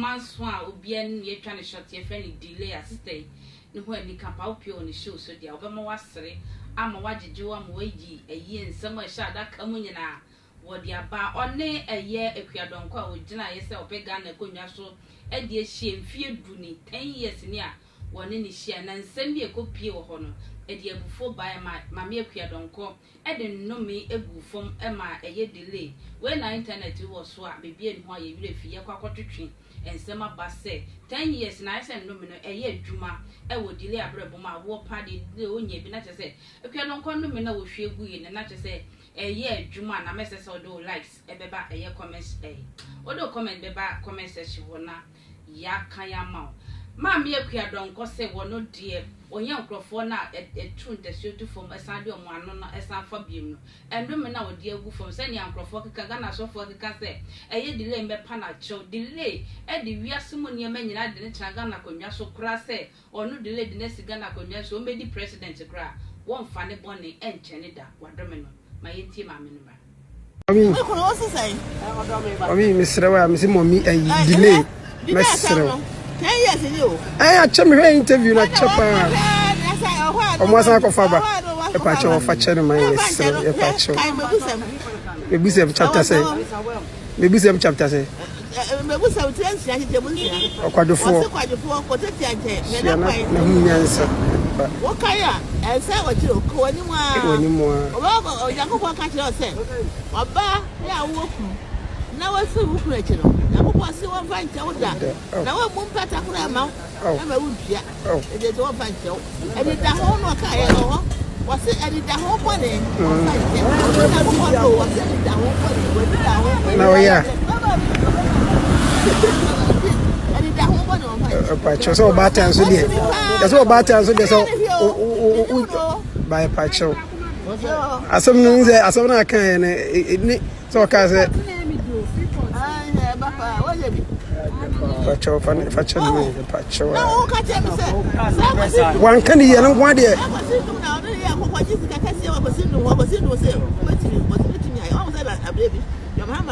months one obi an ye twa ne short ye friend delay assistant ne ho ani kapa opio ne show so dia obema wasere ama wagege wa ma wayi eyi nsem a sha da ka mu nyina wodi aba one eye Akua Donkor a ogina ye se opega na konwa so e de ehie mfie du ni 10 years ni a woni ni hia na nsem bi ekopie wo ho no e de abufo bai ma me Akua Donkor e de nnome egufom e ma eye delay we na internet wo so a bebie en ho aye wire fie kwakotwetwe ensem aba se 10 years na ese nnome no eye adwuma e wo delay abrebo ma wo pa de onye bi na chese Akua Donkor nnome na wo hwe gu yi na chese eye adwuma na message do likes e beba eye comments odo comment beba comment section wona ya kan ya ma ma me Akua Donkor se wono de onye nkrofo na etru ntesio fom esan de omo ano na esan fa biem no endome na wodi agu fom se ne nkrofo keka ga na sofo keka se eye delay mepa na chew delay e de wiase mo ne manyina de ne changa na konwa so kra se onu delay de ne siga na konwa so o medi president kra won fa ne bone enchene da wadome no ma yenti ma me no ba Ami misrewa misi mommy delay mesrewa I chame her interview na chapa. Almost I go faba. E pa cho fa chere man e pa cho. Maybe some chapter say. Maybe some chapter say. Maybe some trends ya hite mun ya. Kwadofo. Kwadofo ko tete ante. Na hunyansa. Wo kaya e say wo chiro ko ni mu a. Ko ni mu a. O yakoko ka chiro say. Oba ya wo ku. Na wo se wo ku e chiro. Si one find out that now one pata kura ma na wu bia e de do find out e de da ho no ka e ho was e de da ho bone now yeah e de da ho bone pa so ba tan so de so ba tan so de so by pacho asem no ze asem na kan ne so ka se Pacho fan facho no pacho wan kan ye no kwa de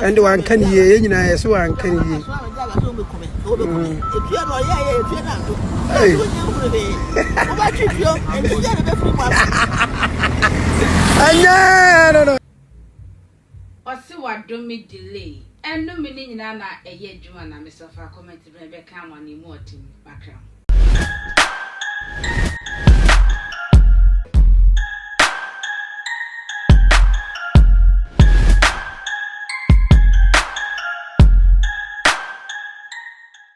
and wan kan ye nyina ye so wan kan ye anya no osi wadomi delay enu mini nyina na eye adwuma na me so fa comment be ka amani mu otim background